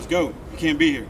Let's go. You can't be here.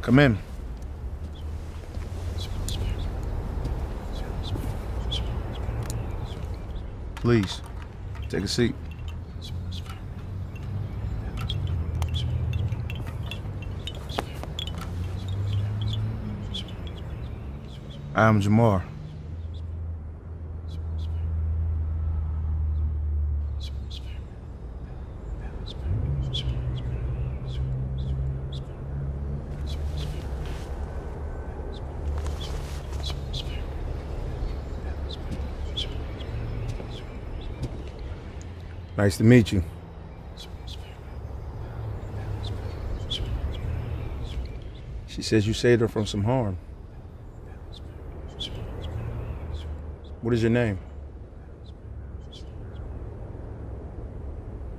Come in. Please, take a seat. I am Jamar. Nice to meet you. She says you saved her from some harm. What is your name?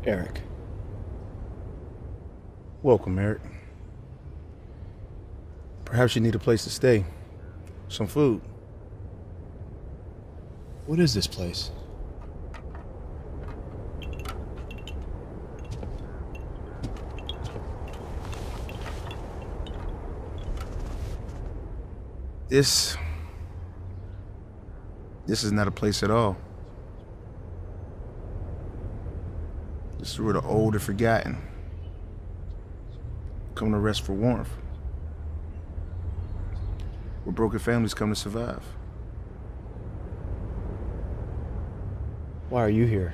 Eric. Welcome, Eric. Perhaps you need a place to stay. Some food. What is this place? This is not a place at all. This is where the old are forgotten. Come to rest for warmth. Where broken families come to survive. Why are you here?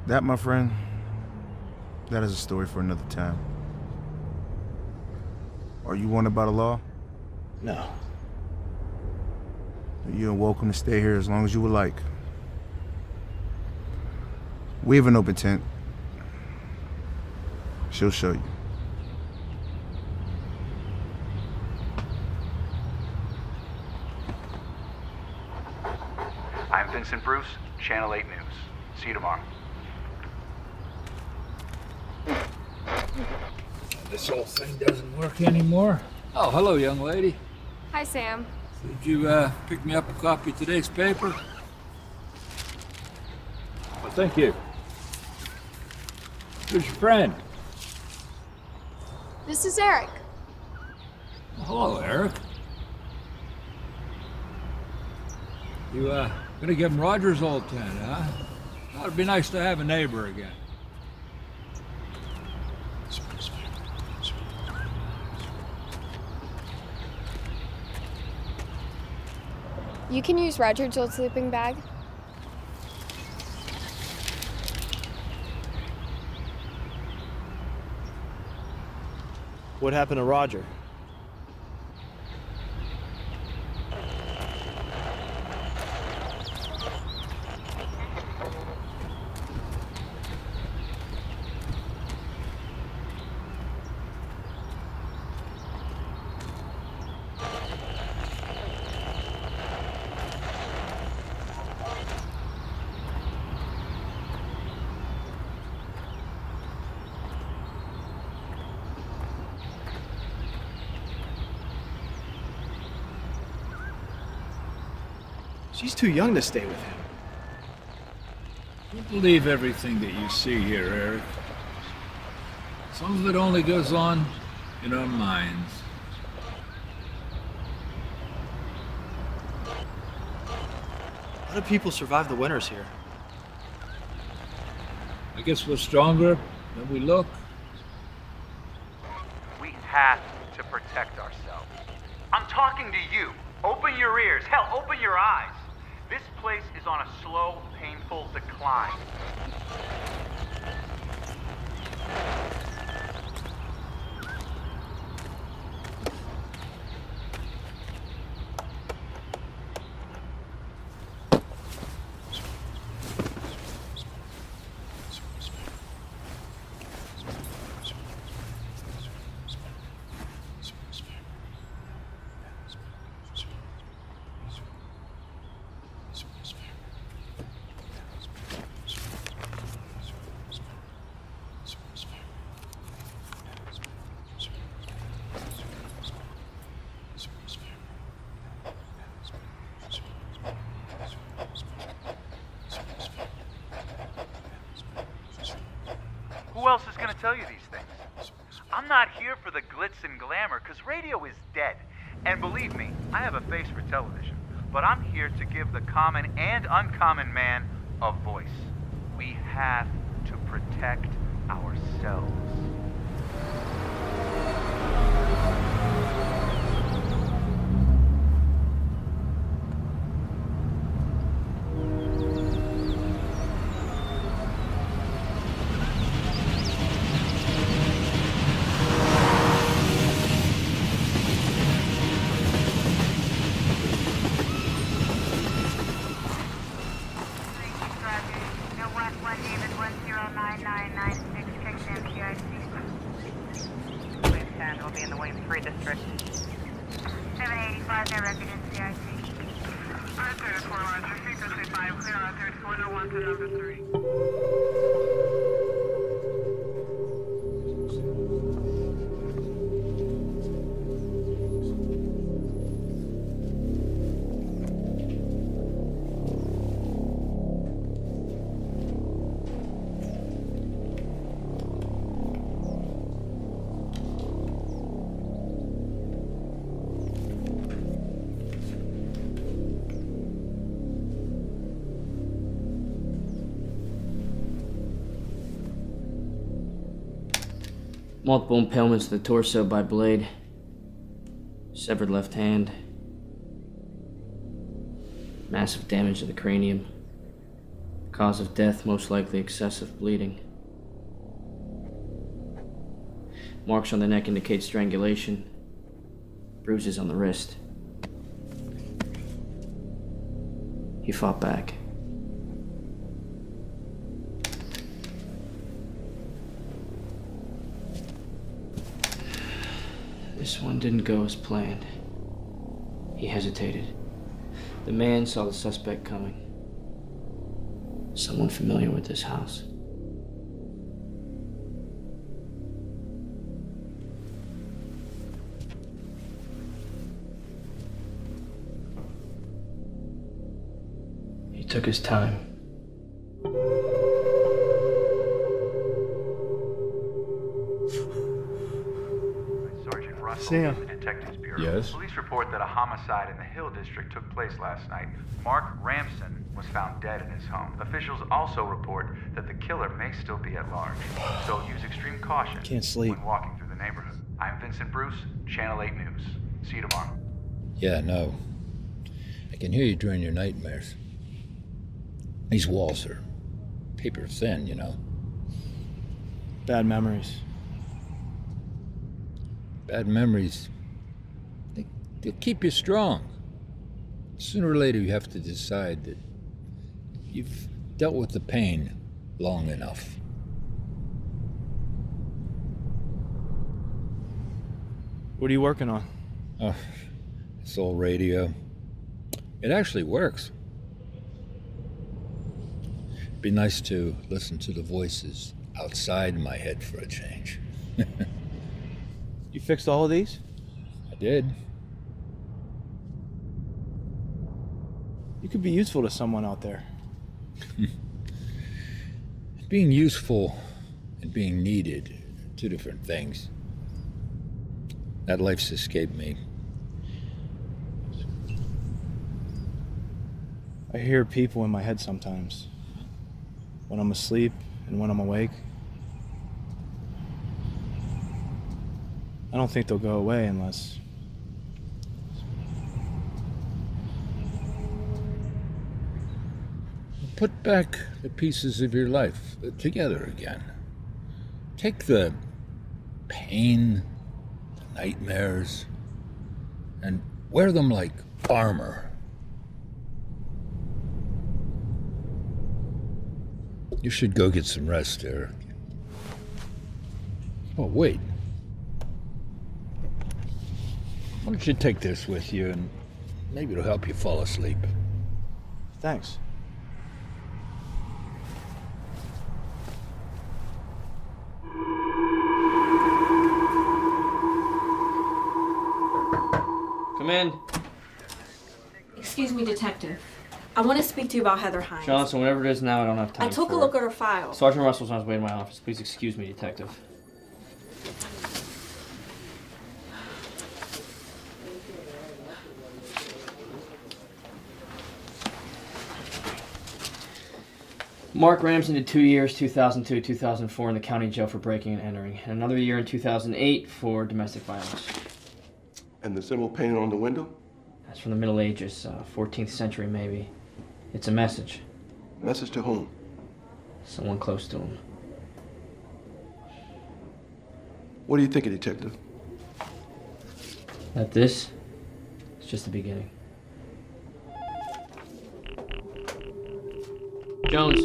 That, my friend, that is a story for another time. Are you wanted by the law? No. You're welcome to stay here as long as you would like. We have an open tent. She'll show you. I'm Vincent Bruce, Channel 8 News. See you tomorrow. This whole thing doesn't work anymore. Oh, hello, young lady. Hi, Sam. Did you pick me up a copy of today's paper? Well, thank you. Who's your friend? This is Eric. Well, hello, Eric. You gonna give him Roger's old tent, huh? Well, it'd be nice to have a neighbor again. You can use Roger's old sleeping bag. What happened to Roger? She's too young to stay with him. Don't believe everything that you see here, Eric. Some of it only goes on in our minds. How do people survive the winters here? I guess we're stronger than we look. We have to protect ourselves. I'm talking to you. Open your ears. Hell, open your eyes. This place is on a slow, painful decline. Who else is going to tell you these things? I'm not here for the glitz and glamour, because radio is dead. And believe me, I have a face for television. But I'm here to give the common and uncommon man a voice. We have to protect ourselves. Will be in the Williams 3 district. 785, no record in CIC. Alright, 34 Roger, frequency 5, clear on 34, no 1 to number 3. Multiple impalements to the torso by blade. Severed left hand. Massive damage to the cranium. Cause of death, most likely excessive bleeding. Marks on the neck indicate strangulation. Bruises on the wrist. He fought back. This one didn't go as planned. He hesitated. The man saw the suspect coming. Someone familiar with this house. He took his time. Sam. The Detectives Bureau. Yes? Police report that a homicide in the Hill District took place last night. Mark Ramson was found dead in his home. Officials also report that the killer may still be at large. So use extreme caution Can't sleep. when walking through the neighborhood. I'm Vincent Bruce, Channel 8 News. See you tomorrow. Yeah, no. I can hear you during your nightmares. These walls are paper thin, you know. Bad memories. Bad memories, they'll keep you strong. Sooner or later, you have to decide that you've dealt with the pain long enough. What are you working on? Oh, it's all radio. It actually works. It'd be nice to listen to the voices outside my head for a change. You fixed all of these? I did. You could be useful to someone out there. Being useful and being needed, two different things. That life's escaped me. I hear people in my head sometimes. When I'm asleep and when I'm awake. I don't think they'll go away unless... Put back the pieces of your life together again. Take the pain, the nightmares, and wear them like armor. You should go get some rest, Eric. Oh, wait. Why don't you take this with you, and maybe it'll help you fall asleep. Thanks. Come in. Excuse me, detective. I want to speak to you about Heather Hines. Johnson, whatever it is now, I don't have time I took for a look at her file. Sergeant Russell's on his way to my office. Please excuse me, detective. Mark Ramsey did 2 years, 2002, 2004 in the county jail for breaking and entering, and another year in 2008 for domestic violence. And the symbol painted on the window? That's from the Middle Ages, 14th century maybe. It's a message. Message to whom? Someone close to him. What do you think, detective? That this is just the beginning. Jones.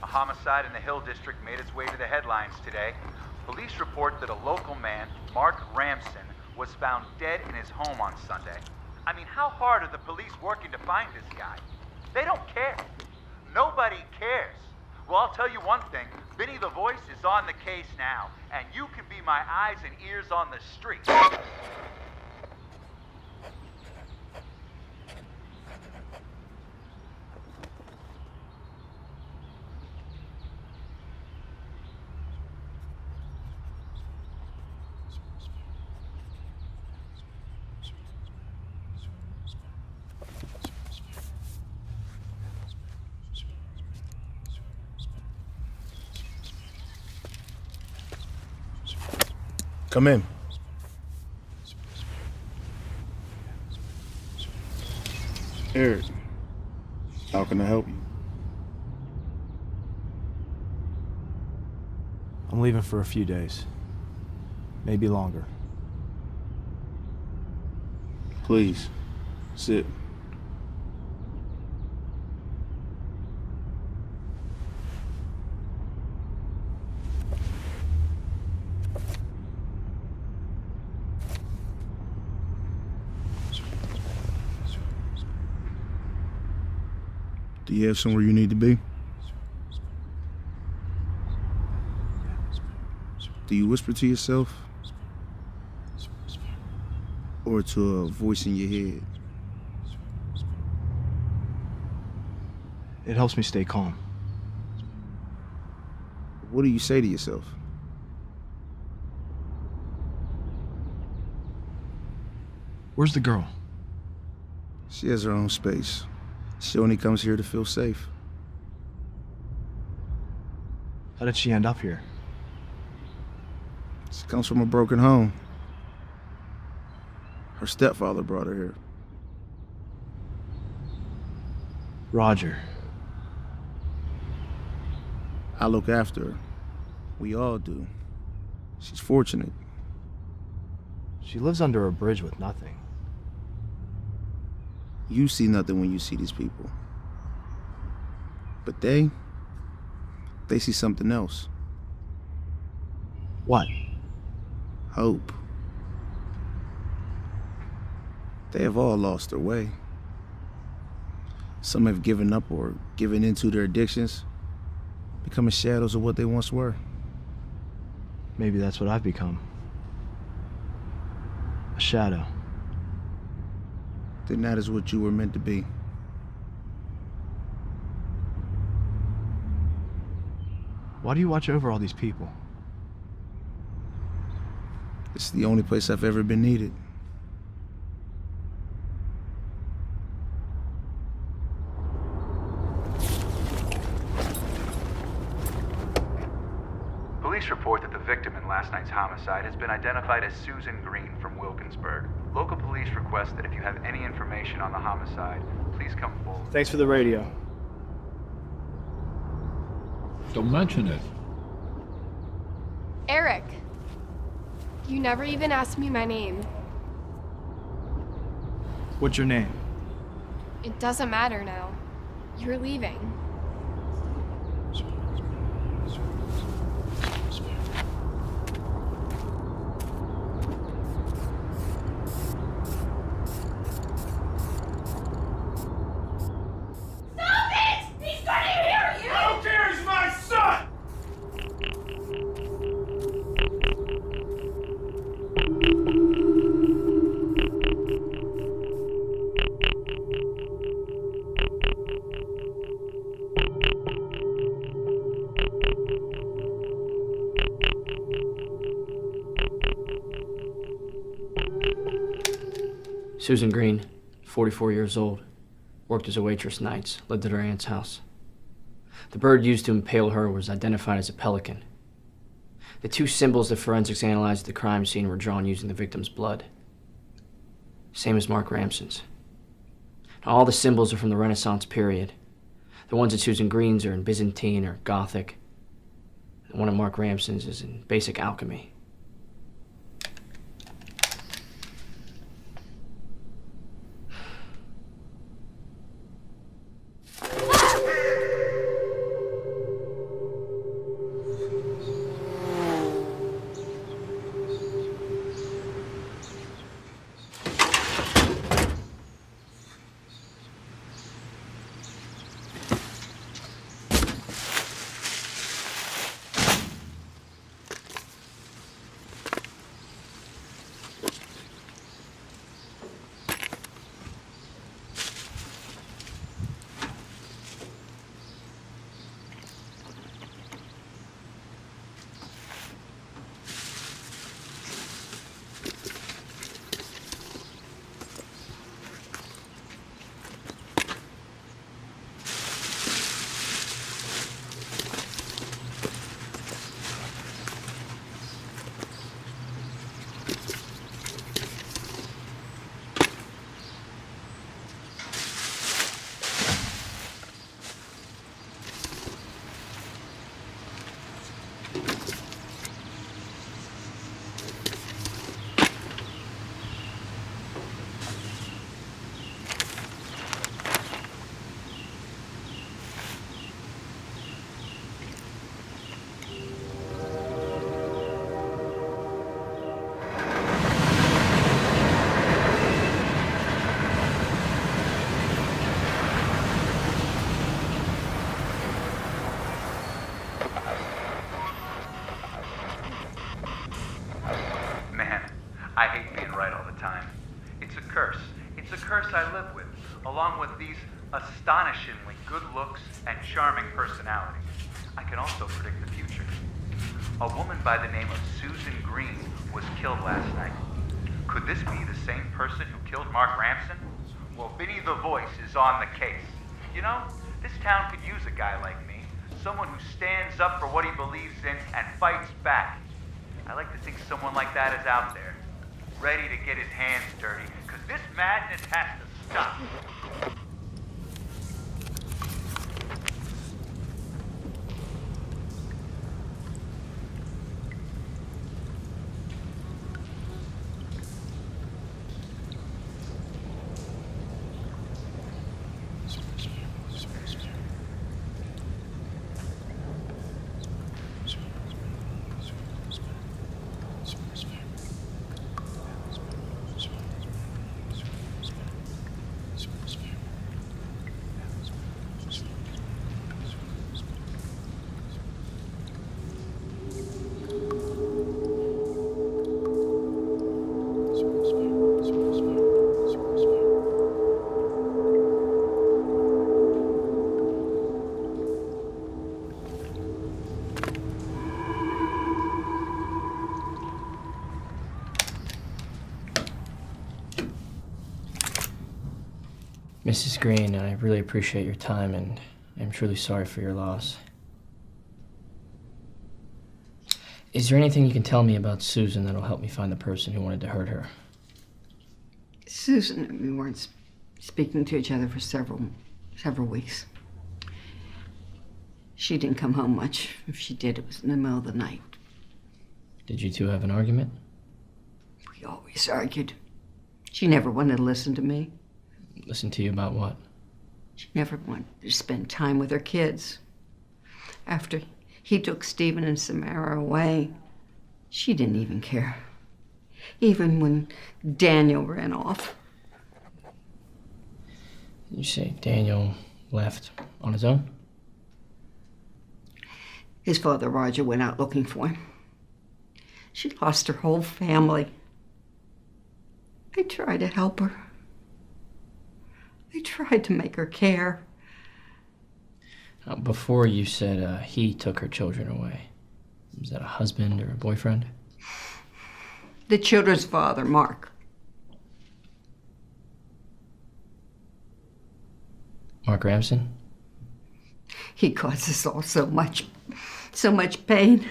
Homicide in the Hill District made its way to the headlines today. Police report that a local man, Mark Ramson, was found dead in his home on Sunday. I mean, how hard are the police working to find this guy? They don't care. Nobody cares. Well, I'll tell you one thing. Vinny the Voice is on the case now, and you can be my eyes and ears on the street. Come in. Eric, how can I help you? I'm leaving for a few days. Maybe longer. Please, sit. Do you have somewhere you need to be? Do you whisper to yourself? Or to a voice in your head? It helps me stay calm. What do you say to yourself? Where's the girl? She has her own space. She only comes here to feel safe. How did she end up here? She comes from a broken home. Her stepfather brought her here. Roger. I look after her. We all do. She's fortunate. She lives under a bridge with nothing. You see nothing when you see these people. But they see something else. What? Hope. They have all lost their way. Some have given up or given into their addictions, becoming shadows of what they once were. Maybe that's what I've become. A shadow. Then that is what you were meant to be. Why do you watch over all these people? It's the only place I've ever been needed. Police report that the victim in last night's homicide has been identified as Susan Green from Wilkinsburg. Local police request that if you have any information on the homicide, please come forward. Thanks for the radio. Don't mention it. Eric, you never even asked me my name. What's your name? It doesn't matter now. You're leaving. Stop it! He's gonna hear you! Who cares, my son? Susan Green, 44 years old, worked as a waitress nights, lived at her aunt's house. The bird used to impale her was identified as a pelican. The two symbols that forensics analyzed at the crime scene were drawn using the victim's blood. Same as Mark Ramson's. Now, all the symbols are from the Renaissance period. The ones at Susan Green's are in Byzantine or Gothic. The one at Mark Ramson's is in basic alchemy. I hate being right all the time. It's a curse. It's a curse I live with, along with these astonishingly good looks and charming personalities. I can also predict the future. A woman by the name of Susan Green was killed last night. Could this be the same person who killed Mark Ramson? Well, Vinny the Voice is on the case. You know, this town could use a guy like me, someone who stands up for what he believes in and fights back. I like to think someone like that is out there, ready to get his hands dirty, because this madness has to stop. Mrs. Green, I really appreciate your time, and I'm truly sorry for your loss. Is there anything you can tell me about Susan that'll help me find the person who wanted to hurt her? Susan and we weren't speaking to each other for several weeks. She didn't come home much. If she did, it was in the middle of the night. Did you two have an argument? We always argued. She never wanted to listen to me. Listen to you about what? She never wanted to spend time with her kids. After he took Stephen and Samara away, she didn't even care. Even when Daniel ran off. You say Daniel left on his own? His father, Roger, went out looking for him. She lost her whole family. I tried to help her. I tried to make her care. Before you said he took her children away. Was that a husband or a boyfriend? The children's father, Mark. Mark Ramson? He caused us all so much pain.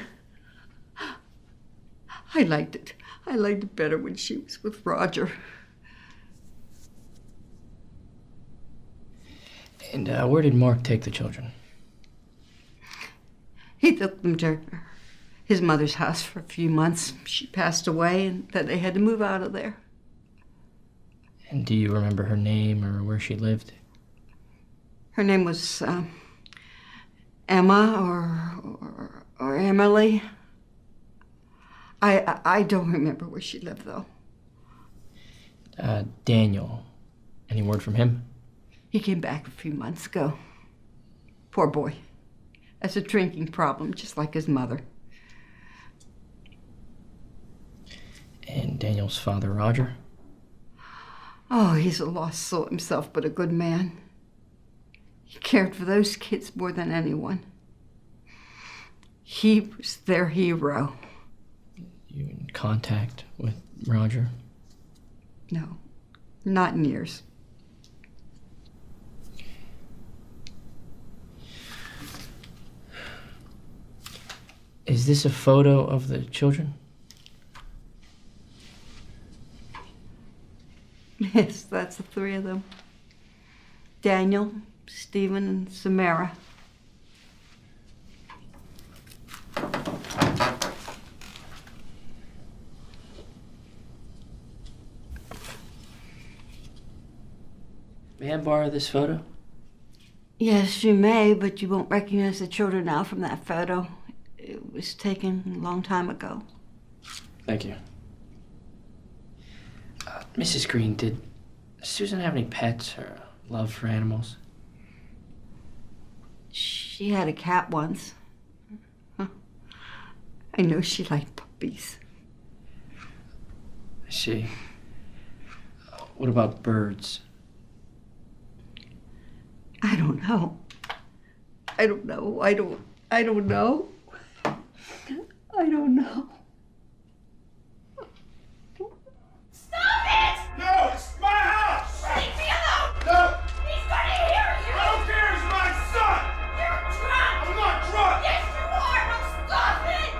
I liked it. I liked it better when she was with Roger. And where did Mark take the children? He took them to his mother's house for a few months. She passed away, and then they had to move out of there. And do you remember her name or where she lived? Her name was Emma or Emily. I don't remember where she lived, though. Daniel. Any word from him? He came back a few months ago. Poor boy. Has a drinking problem, just like his mother. And Daniel's father, Roger? Oh, he's a lost soul himself, but a good man. He cared for those kids more than anyone. He was their hero. You in contact with Roger? No, not in years. Is this a photo of the children? Yes, that's the three of them. Daniel, Stephen, and Samara. May I borrow this photo? Yes, you may, but you won't recognize the children now from that photo. It was taken a long time ago. Thank you. Mrs. Green, did Susan have any pets or love for animals? She had a cat once. Huh. I know she liked puppies. I see. What about birds? I don't know. I don't know. I don't know. I don't know. Stop it! No, it's my house! Leave me alone! No! He's gonna hear you! I don't care, it's my son! You're drunk! I'm not drunk! Yes, you are! Now stop it!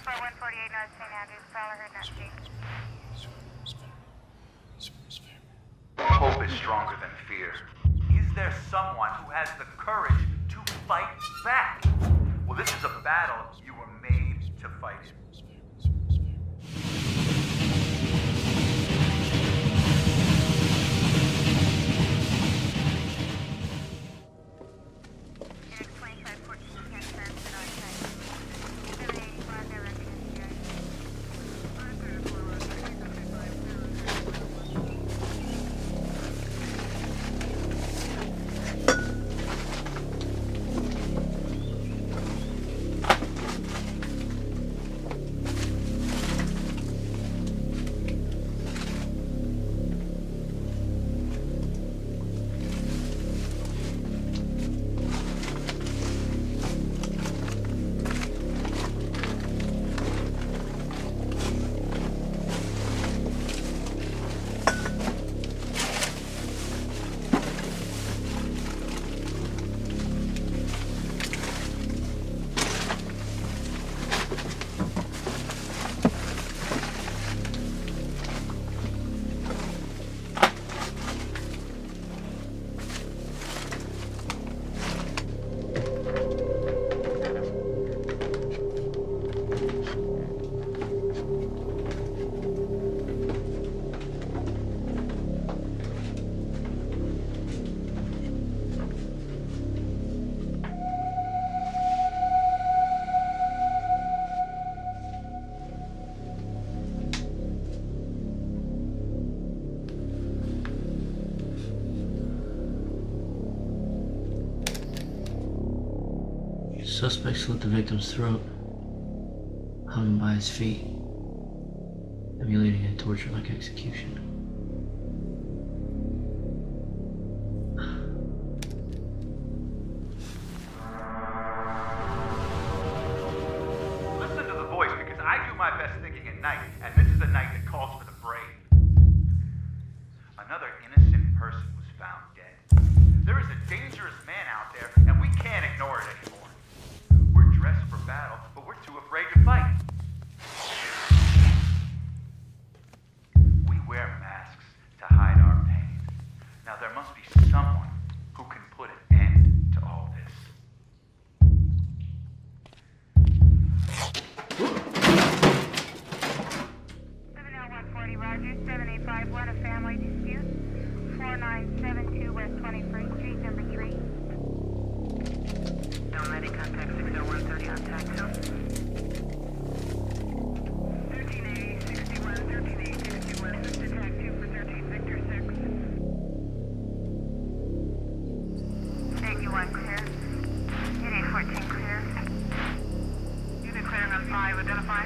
For 148 North St. Andrews, Prowler heard not speak. Hope is stronger than fear. Is there someone who has the courage to fight back? Well, this is a battle you were made to fight. Suspect slit the victim's throat, hung him by his feet, emulating a torture like execution. Listen to the voice, because I do my best thinking at night, and this is a night that calls for the brave. Another innocent person was found dead. There is a dangerous man out there, and we can't ignore it anymore. We're dressed for battle, but we're too afraid to fight. We wear masks to hide our pain. Now there must be someone who can put an end to all this. 70140 Roger, 7851, a family dispute. 4972 West 21st Street, number 3. Nomadic contact 60130 on tag 2. 13A 61, 13A 61, switch to tag 2 for 13 Victor 6. Tag 1 clear. Unit 14 clear. Unit clearing on 5, identify.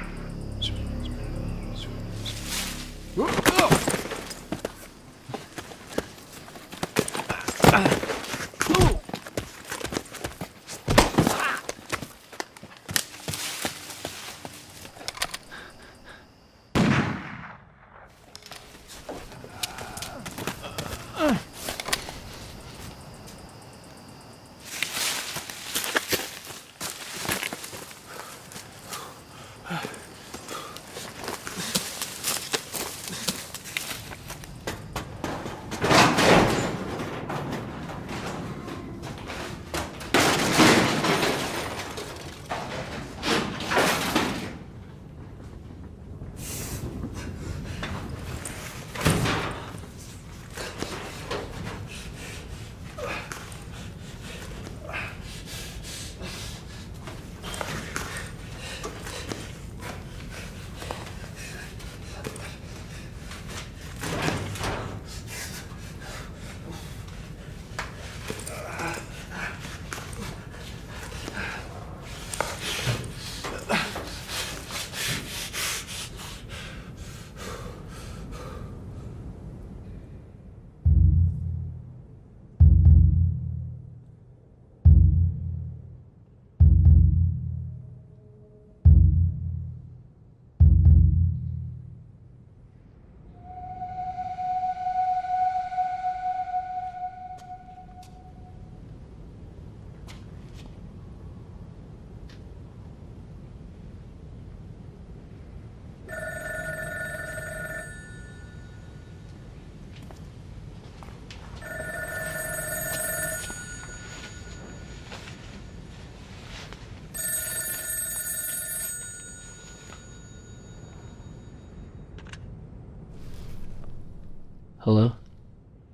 Hello?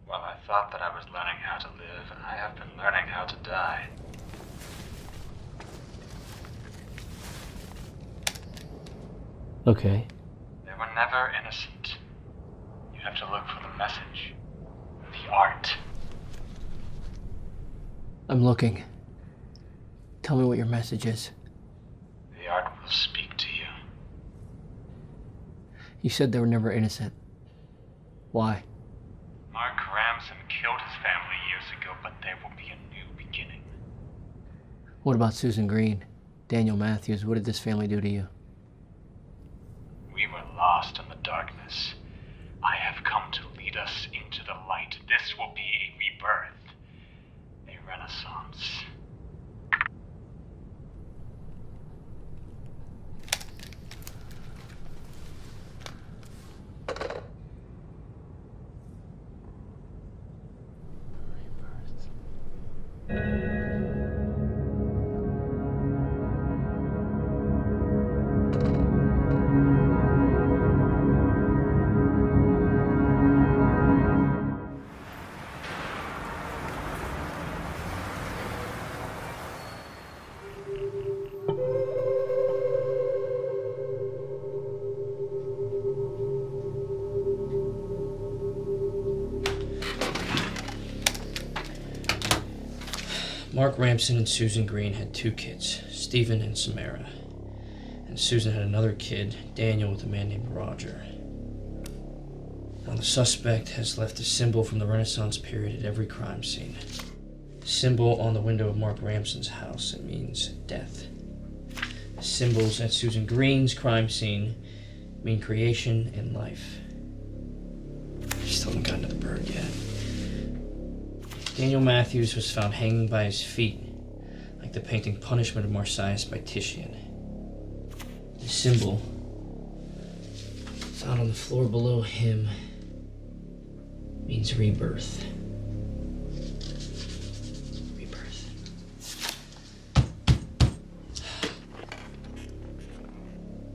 Well, I thought that I was learning how to live, and I have been learning how to die. Okay. They were never innocent. You have to look for the message. The art. I'm looking. Tell me what your message is. The art will speak to you. You said they were never innocent. Why? Mark Ramson killed his family years ago, but there will be a new beginning. What about Susan Green? Daniel Matthews, what did this family do to you? We were lost in the darkness. I have come to lead us into the light. This will be a rebirth, a renaissance. Mark Ramson and Susan Green had 2 kids, Stephen and Samara. And Susan had another kid, Daniel, with a man named Roger. Now, the suspect has left a symbol from the Renaissance period at every crime scene. The symbol on the window of Mark Ramson's house, it means death. The symbols at Susan Green's crime scene mean creation and life. Still haven't gotten to the bird yet. Daniel Matthews was found hanging by his feet, like the painting Punishment of Marsyas by Titian. The symbol found on the floor below him means rebirth. Rebirth.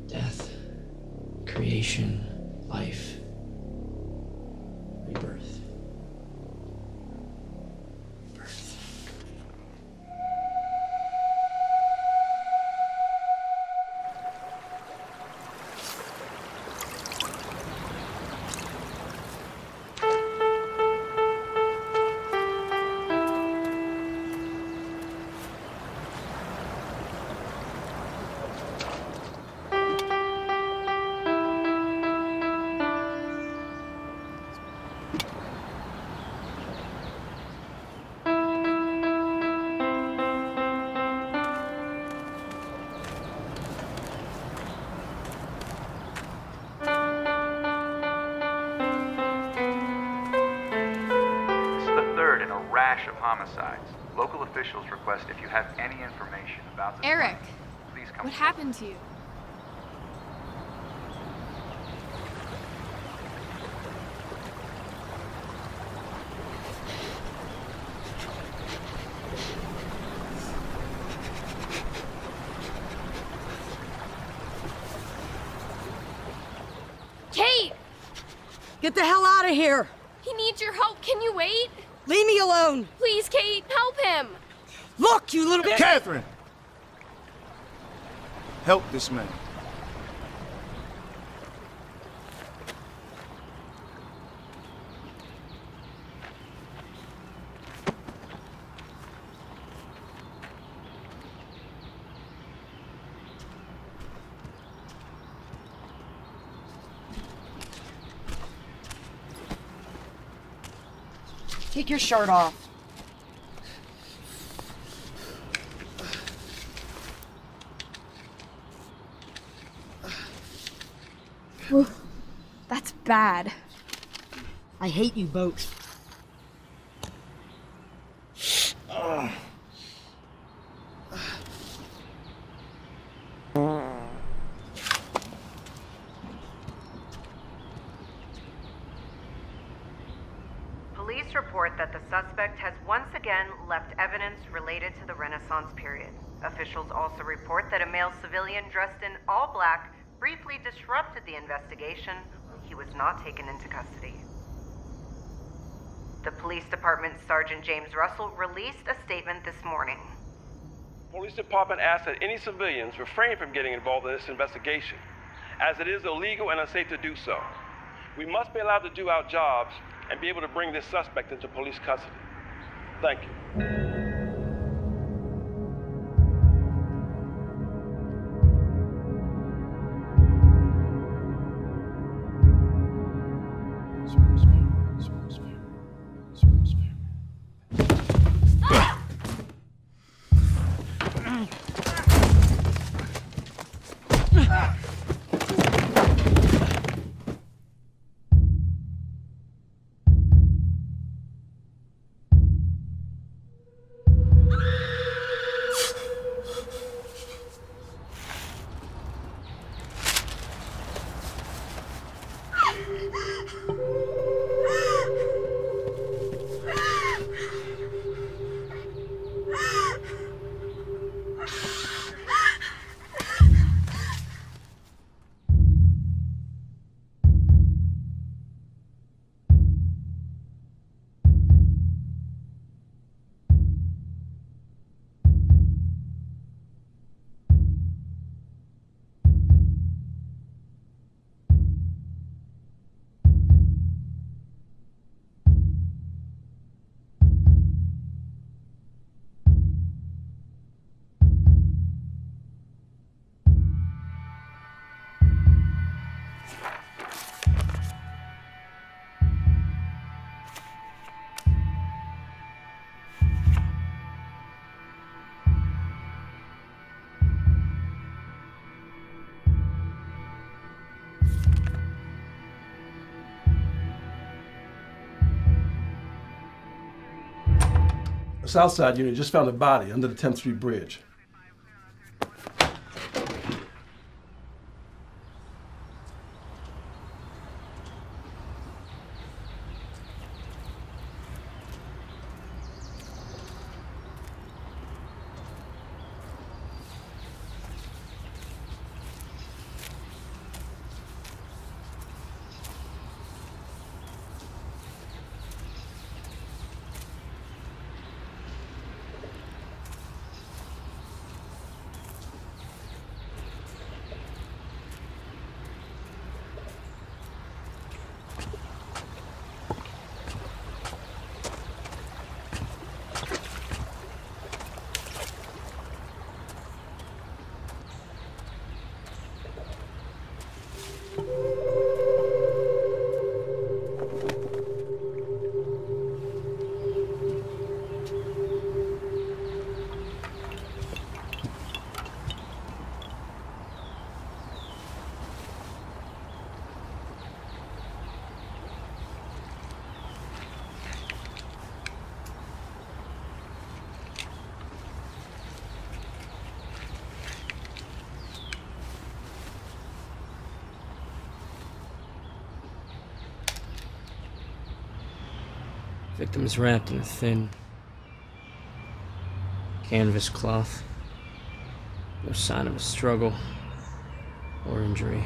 Death, creation, life, rebirth. Of homicides. Local officials request if you have any information about this. Eric, Please come. what happened to you? Kate! Get the hell out of here! He needs your help. Can you wait? Leave me alone! Please, Kate, help him! Look, you little bitch! Catherine! Help this man. Take your shirt off. Whew. That's bad. I hate you both. Police report that the suspect has once again left evidence related to the Renaissance period. Officials also report that a male civilian dressed in all black briefly disrupted the investigation. He was not taken into custody. The police department's Sergeant James Russell released a statement this morning. Police department asks that any civilians refrain from getting involved in this investigation, as it is illegal and unsafe to do so. We must be allowed to do our jobs and be able to bring this suspect into police custody. Thank you. Southside unit just found a body under the 10th Street Bridge. Victim is wrapped in a thin canvas cloth. No sign of a struggle or injury.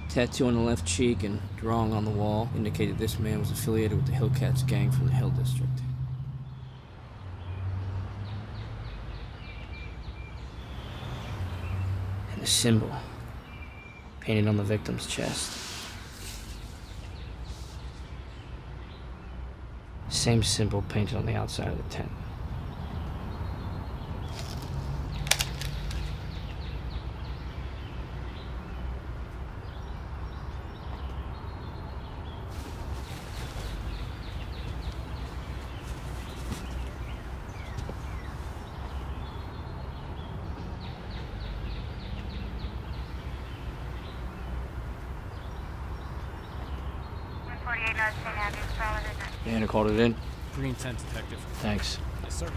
Tattoo on the left cheek and drawing on the wall indicated this man was affiliated with the Hillcats gang from the Hill District. And the symbol painted on the victim's chest. Same symbol painted on the outside of the tent. Anna called it in. Green 10, detective. Thanks. Yes, sir.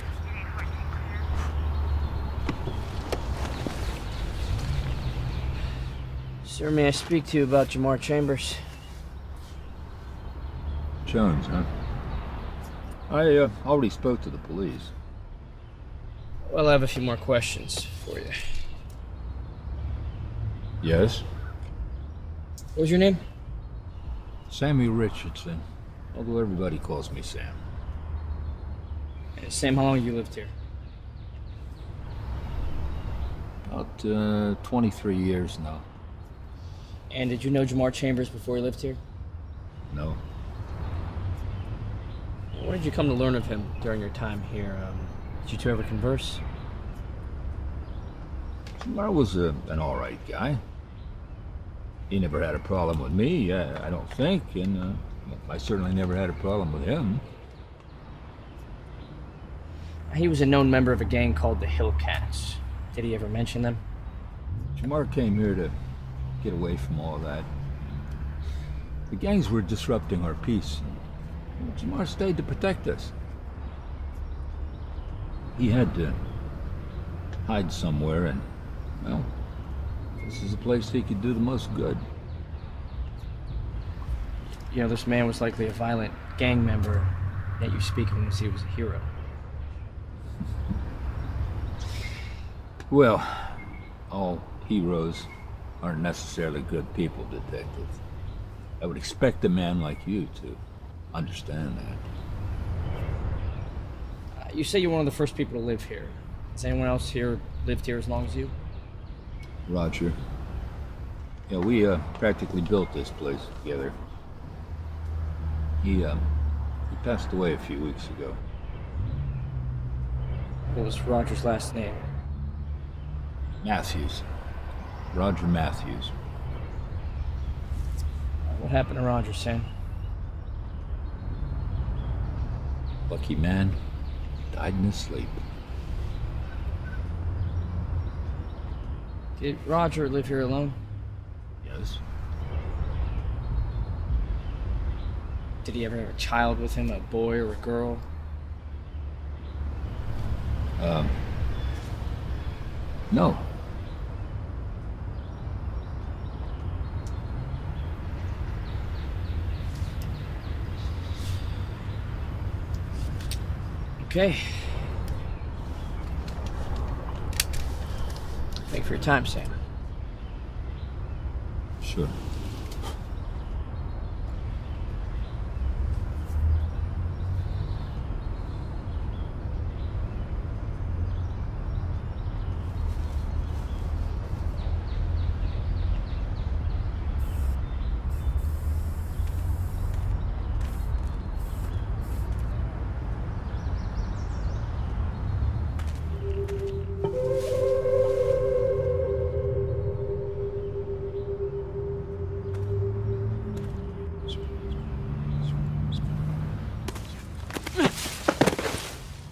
Sir, may I speak to you about Jamar Chambers? Jones, huh? I already spoke to the police. Well, I have a few more questions for you. Yes? What was your name? Sammy Richardson. Although everybody calls me Sam. Hey, Sam, how long have you lived here? About 23 years now. And did you know Jamar Chambers before you lived here? No. What did you come to learn of him during your time here? Did you two ever converse? Jamar was an alright guy. He never had a problem with me, I don't think, and I certainly never had a problem with him. He was a known member of a gang called the Hillcats. Did he ever mention them? Jamar came here to get away from all that. The gangs were disrupting our peace. Jamar stayed to protect us. He had to hide somewhere, and, well, this is the place he could do the most good. You know, this man was likely a violent gang member, yet you speak of him as he was a hero. Well, all heroes aren't necessarily good people, Detective. I would expect a man like you to understand that. You say you're one of the first people to live here. Has anyone else here lived here as long as you? Roger. Yeah, we practically built this place together. He passed away a few weeks ago. What was Roger's last name? Matthews. Roger Matthews. What happened to Roger, Sam? Lucky man. Died in his sleep. Did Roger live here alone? Yes. Did he ever have a child with him, a boy or a girl? No. Okay. Thank you for your time, Sam. Sure.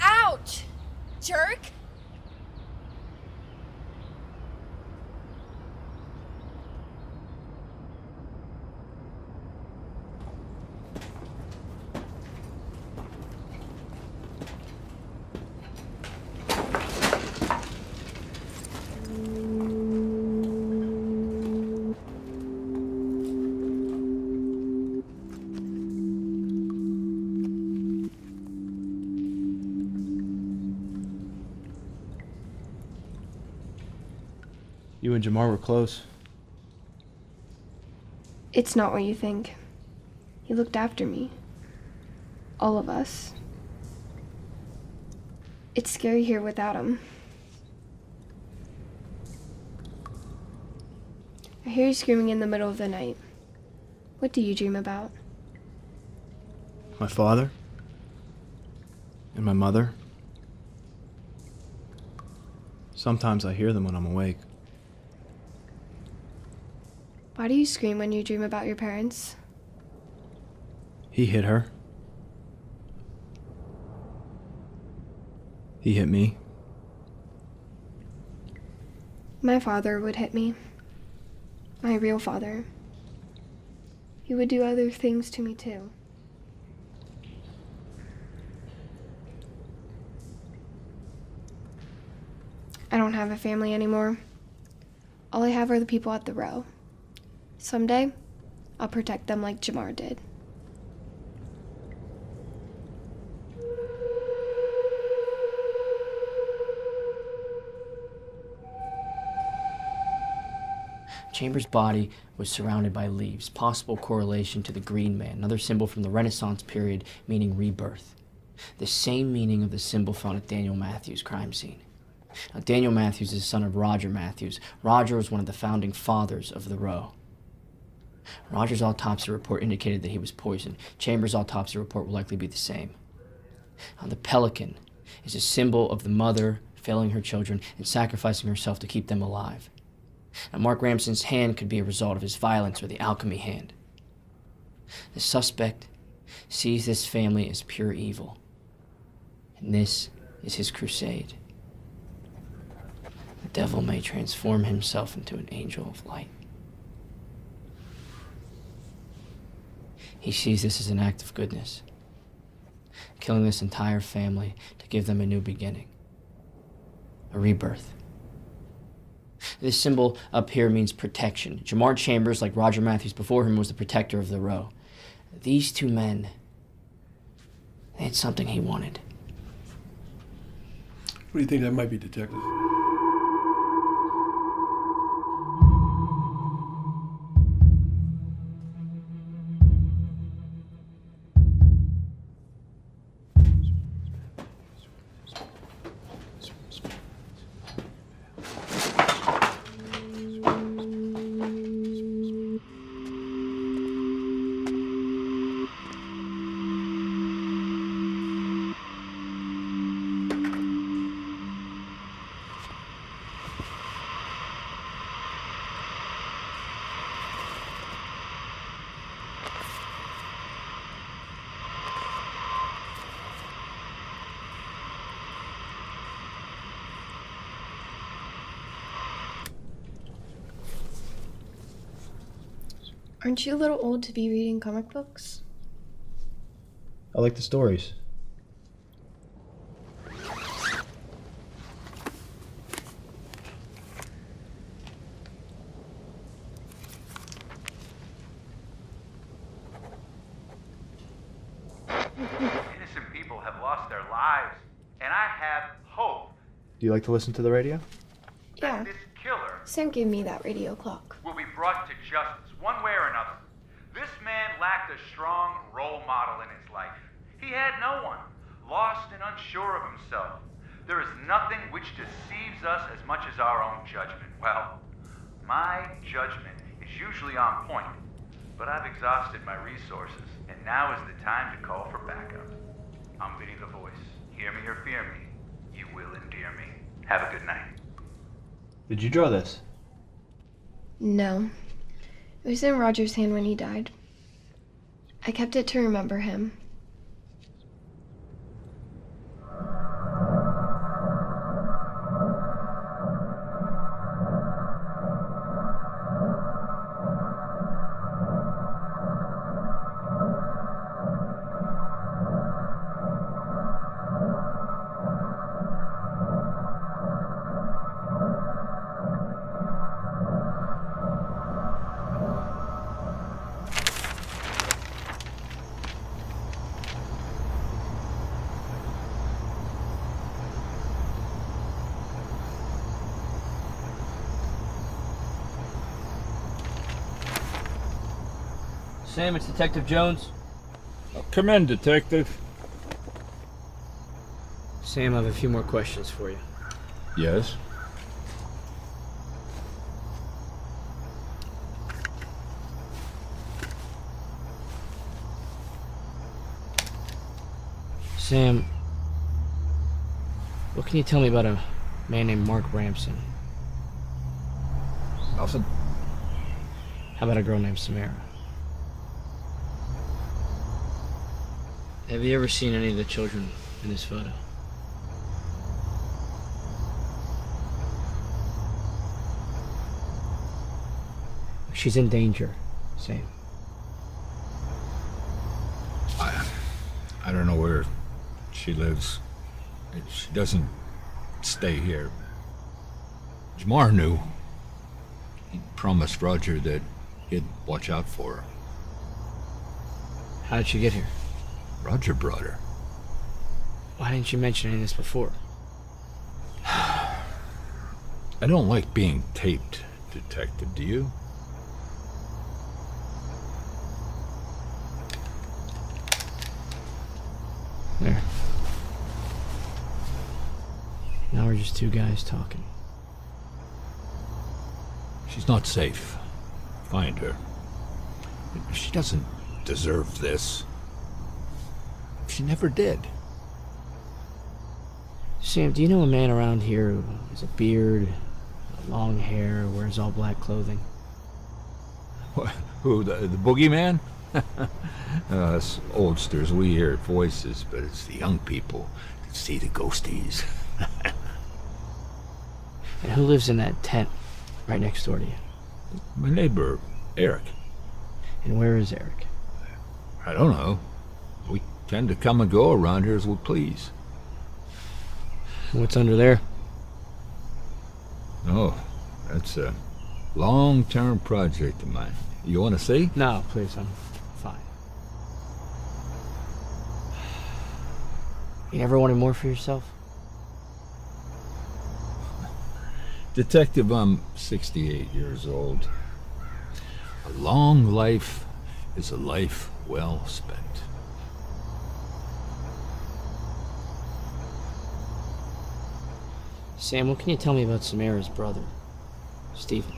Ouch! Jerk! You and Jamar were close. It's not what you think. He looked after me. All of us. It's scary here without him. I hear you screaming in the middle of the night. What do you dream about? My father. And my mother. Sometimes I hear them when I'm awake. Why do you scream when you dream about your parents? He hit her. He hit me. My father would hit me. My real father. He would do other things to me too. I don't have a family anymore. All I have are the people at the row. Someday, I'll protect them like Jamar did. Chambers' body was surrounded by leaves, possible correlation to the Green Man, another symbol from the Renaissance period meaning rebirth. The same meaning of the symbol found at Daniel Matthews' crime scene. Now, Daniel Matthews is the son of Roger Matthews. Roger was one of the founding fathers of the Row. Roger's autopsy report indicated that he was poisoned. Chambers' autopsy report will likely be the same. Now, the pelican is a symbol of the mother failing her children and sacrificing herself to keep them alive. Now, Mark Ramson's hand could be a result of his violence or the alchemy hand. The suspect sees this family as pure evil, and this is his crusade. The devil may transform himself into an angel of light. He sees this as an act of goodness, killing this entire family to give them a new beginning, a rebirth. This symbol up here means protection. Jamar Chambers, like Roger Matthews before him, was the protector of the Row. These two men, they had something he wanted. What do you think that might be, Detective? Aren't you a little old to be reading comic books? I like the stories. Innocent people have lost their lives, and I have hope Do you like to listen to the radio? Yeah. that this killer Sam gave me that radio clock. will be brought to justice one way or another. This man lacked a strong role model in his life. He had no one, lost and unsure of himself. There is nothing which deceives us as much as our own judgment. Well, my judgment is usually on point, but I've exhausted my resources, and now is the time to call for backup. I'm Vinny the Voice. Hear me or fear me, you will endear me. Have a good night. Did you draw this? No. It was in Roger's hand when he died. I kept it to remember him. Sam, it's Detective Jones. Come in, Detective. Sam, I have a few more questions for you. Yes? Sam, what can you tell me about a man named Mark Ramson? Nothing. How about a girl named Samara? Have you ever seen any of the children in this photo? She's in danger, Sam. I don't know where she lives. She doesn't stay here. Jamar knew. He promised Roger that he'd watch out for her. How did she get here? Roger brought her. Why didn't you mention any of this before? I don't like being taped, Detective, do you? There. Now we're just two guys talking. She's not safe. Find her. She doesn't deserve this. She never did. Sam, do you know a man around here who has a beard, long hair, wears all black clothing? What, who, the boogeyman? Us oldsters, we hear voices, but it's the young people that see the ghosties. And who lives in that tent right next door to you? My neighbor, Eric. And where is Eric? I don't know. We tend to come and go around here as we please. What's under there? Oh, that's a long-term project of mine. You want to see? No, please, I'm fine. You never wanted more for yourself? Detective, I'm 68 years old. A long life is a life well spent. Sam, what can you tell me about Samara's brother, Stephen?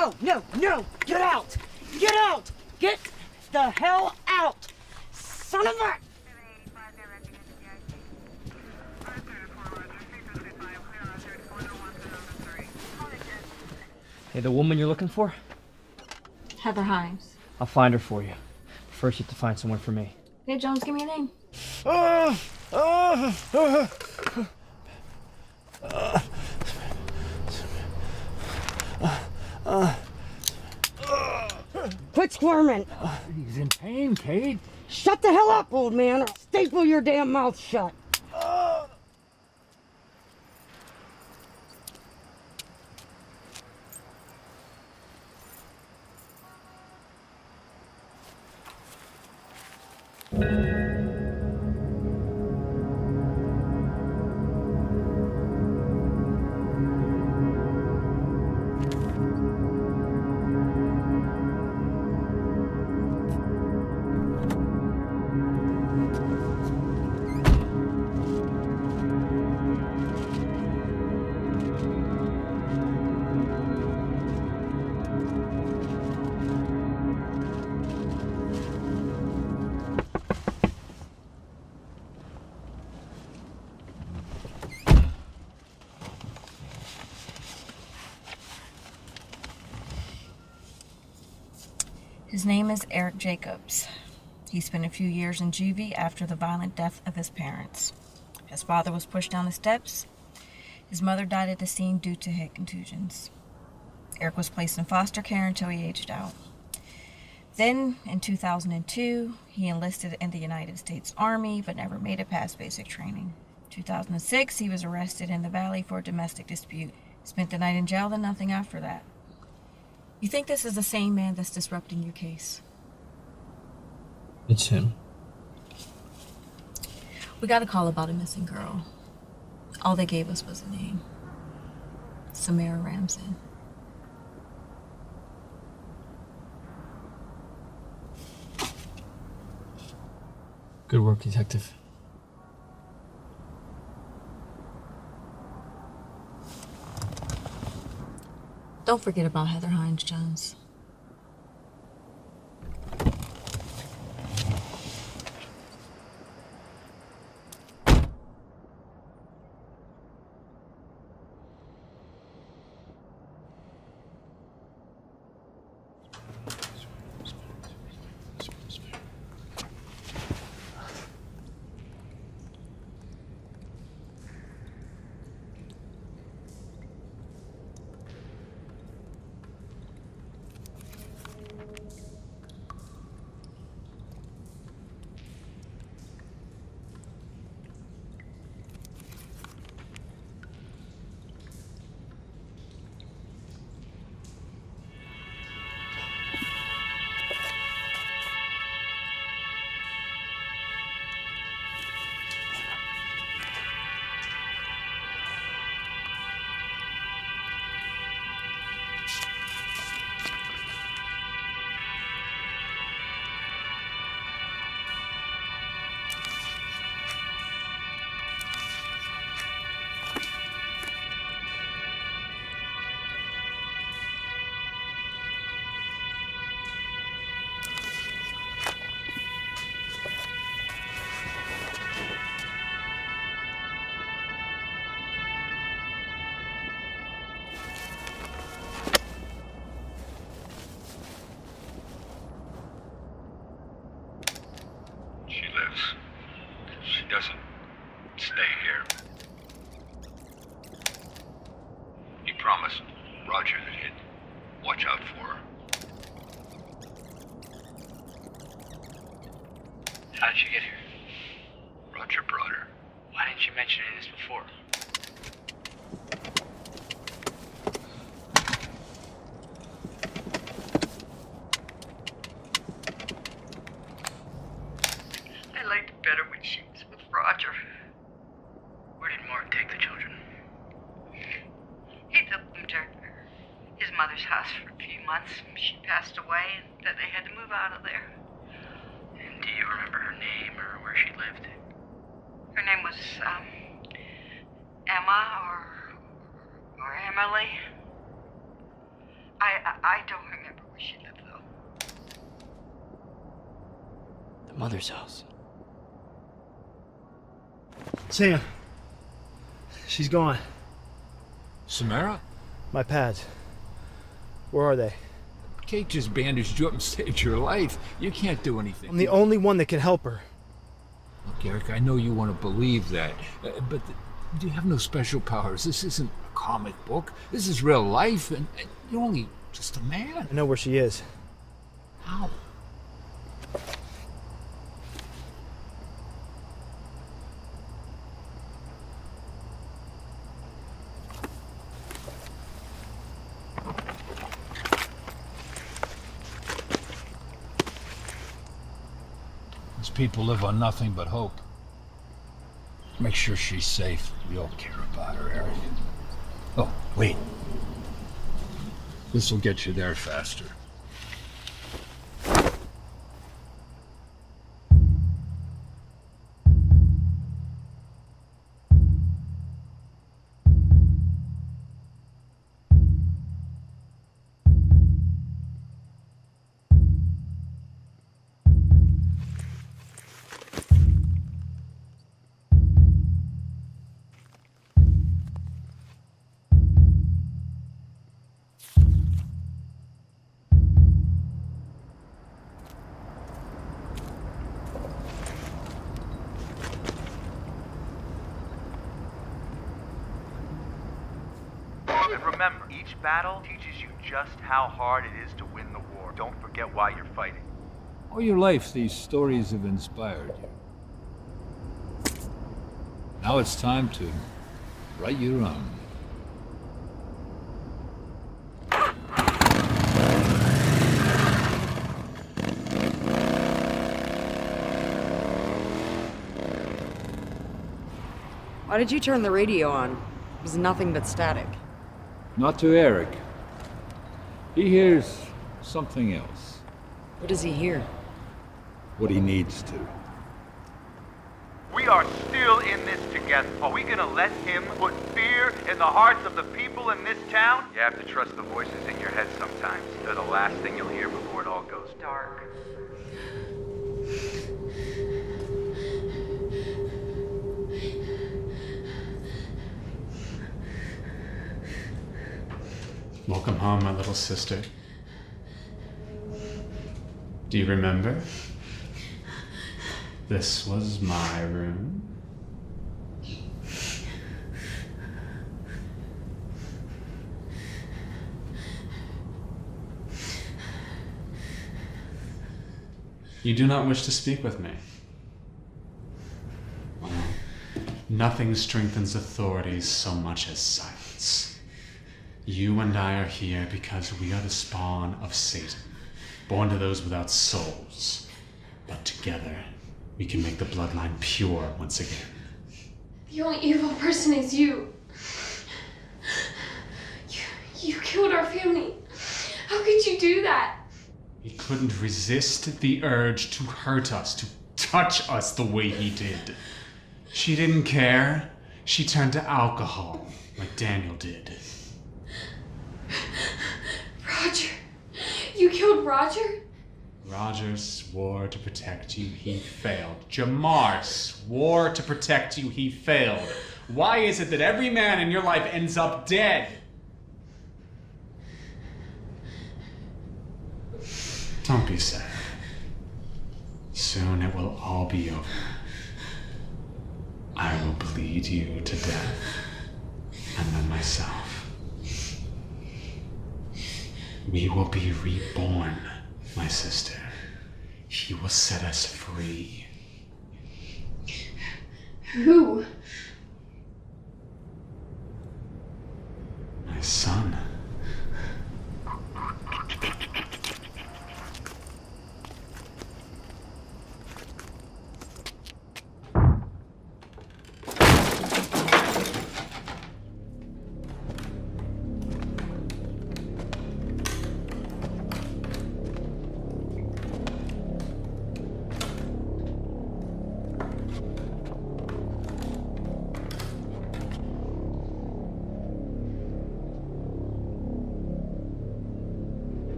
No, no, no! Get out! Get out! Get the hell out! Son of a... Hey, the woman you're looking for? Heather Hines. I'll find her for you. First, you have to find someone for me. Hey, Jones, give me a name. Quit squirming! He's in pain, Kate. Shut the hell up, old man, or I'll staple your damn mouth shut! His name is Eric Jacobs. He spent a few years in juvie after the violent death of his parents. His father was pushed down the steps. His mother died at the scene due to head contusions. Eric was placed in foster care until he aged out. Then, in 2002, he enlisted in the United States Army but never made it past basic training. 2006, he was arrested in the Valley for a domestic dispute. Spent the night in jail, then nothing after that. You think this is the same man that's disrupting your case? It's him. We got a call about a missing girl. All they gave us was a name. Samara Ramson. Good work, detective. Don't forget about Heather Hines, Jones. She lives. She doesn't stay here. He promised Roger that he'd watch out for her. How did she get here? Roger brought her. Why didn't you mention any of this before? I liked it better when she was with Roger. Where did Mark take the children? He took them to his mother's house for a few months. She passed away, and then they had to move out of there. And do you remember her name or where she lived? Her name was, Emma or Emily. I don't remember where she lived, though. The mother's house. Sam. She's gone. Samara? My pads. Where are they? Kate just bandaged you up and saved your life. You can't do anything. I'm the only one that can help her. Look, Eric, I know you want to believe that, but you have no special powers. This isn't a comic book. This is real life, and you're only just a man. I know where she is. How? These people live on nothing but hope. Make sure she's safe. We all care about her, Eric. Oh, wait. This'll get you there faster. And remember, each battle teaches you just how hard it is to win the war. Don't forget why you're fighting. All your life, these stories have inspired you. Now it's time to write your own. Why did you turn the radio on? It was nothing but static. Not to Eric. He hears something else. What does he hear? What he needs to. We are still in this together. Are we gonna let him put fear in the hearts of the people in this town? You have to trust the voices in your head sometimes. They're the last thing you'll hear before it all goes dark. Welcome home, my little sister. Do you remember? This was my room. You do not wish to speak with me. Well, nothing strengthens authority so much as silence. You and I are here because we are the spawn of Satan, born to those without souls. But together, we can make the bloodline pure once again. The only evil person is you. You killed our family. How could you do that? He couldn't resist the urge to hurt us, to touch us the way he did. She didn't care. She turned to alcohol, like Daniel did. Roger. You killed Roger? Roger swore to protect you, he failed. Jamar swore to protect you, he failed. Why is it that every man in your life ends up dead? Don't be sad. Soon it will all be over. I will bleed you to death, and then myself. We will be reborn, my sister. He will set us free. Who? My son.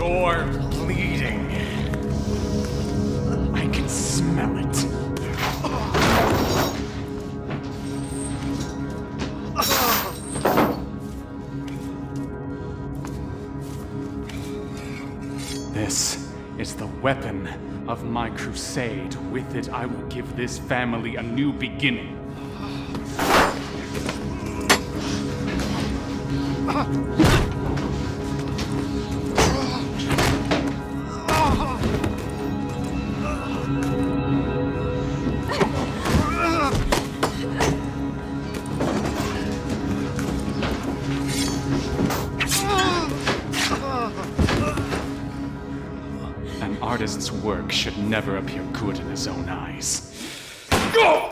You're bleeding. I can smell it. This is the weapon of my crusade. With it, I will give this family a new beginning. An artist's work should never appear good in his own eyes. Go!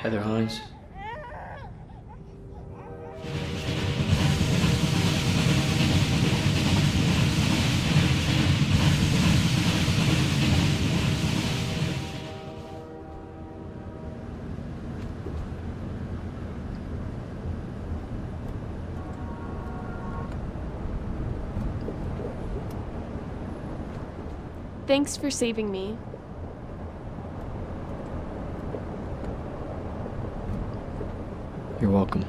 Heather Hines. Thanks for saving me. You're welcome.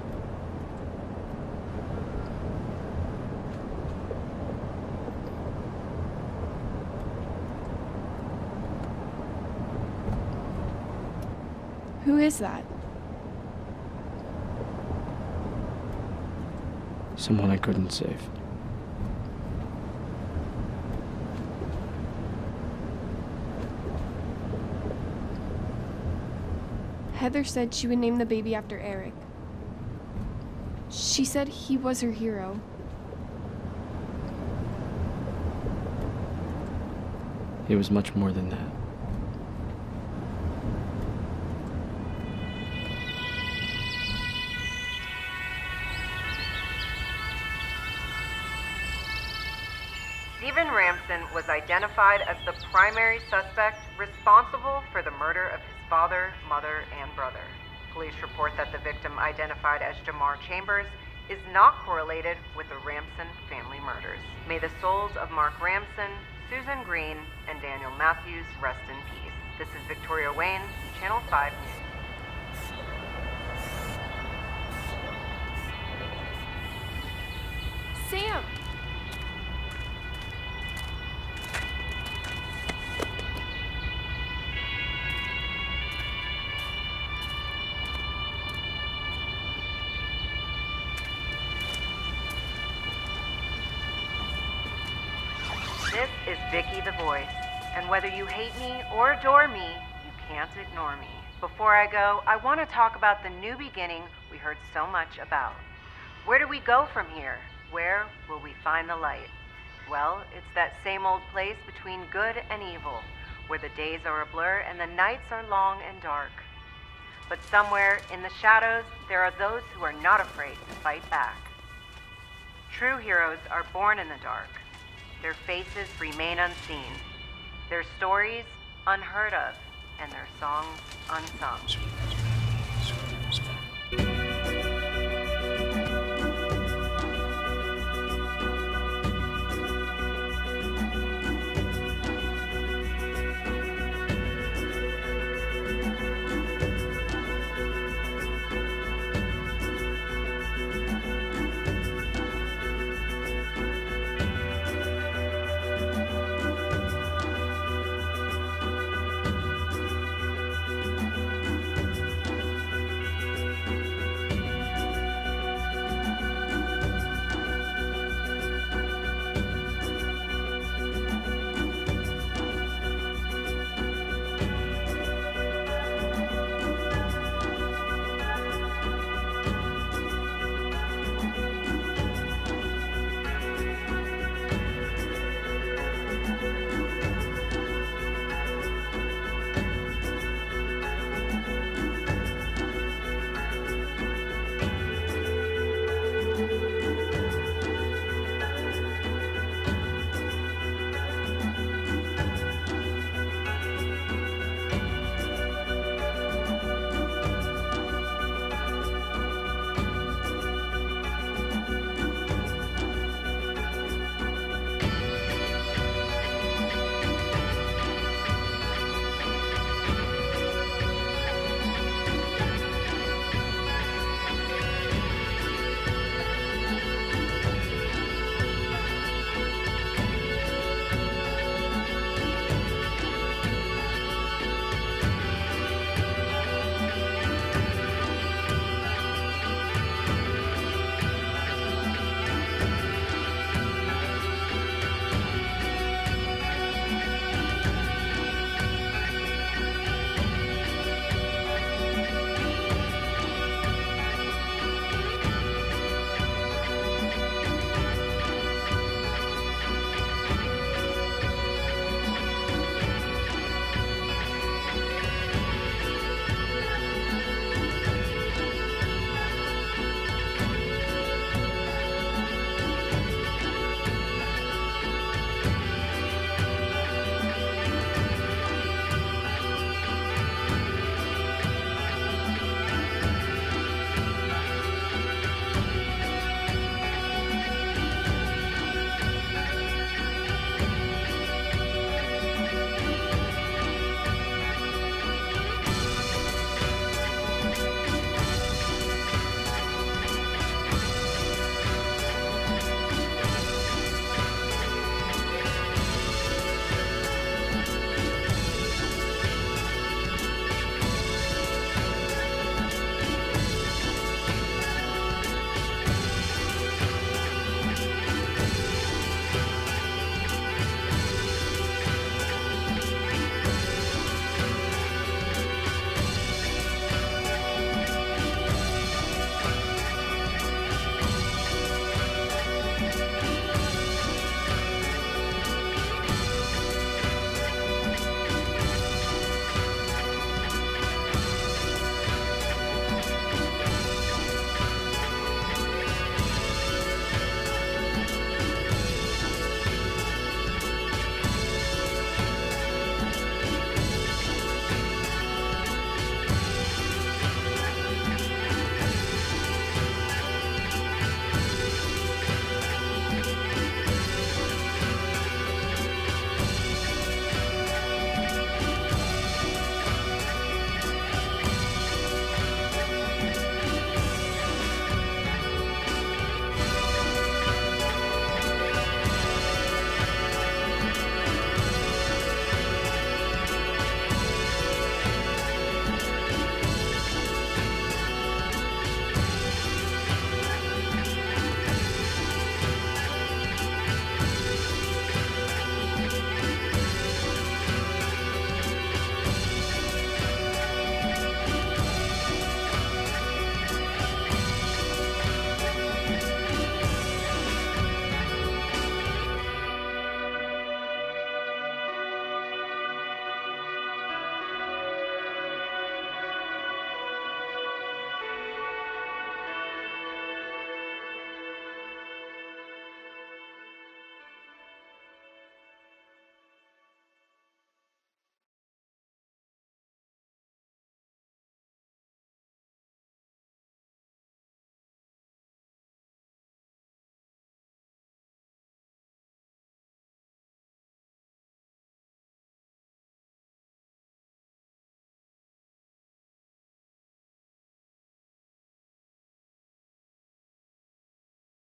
Who is that? Someone I couldn't save. Heather said she would name the baby after Eric. She said he was her hero. It was much more than that. Stephen Ramsden was identified as the primary suspect responsible for the murder of his father, mother, and brother. Police report that the victim, identified as Jamar Chambers, is not correlated with the Ramsden family murders. May the souls of Mark Ramsden, Susan Green, and Daniel Matthews rest in peace. This is Victoria Wayne, Channel 5 News. Sam! This is Vicky the Voice, and whether you hate me or adore me, you can't ignore me. Before I go, I want to talk about the new beginning we heard so much about. Where do we go from here? Where will we find the light? Well, it's that same old place between good and evil, where the days are a blur and the nights are long and dark. But somewhere in the shadows, there are those who are not afraid to fight back. True heroes are born in the dark. Their faces remain unseen, their stories unheard of, and their songs unsung.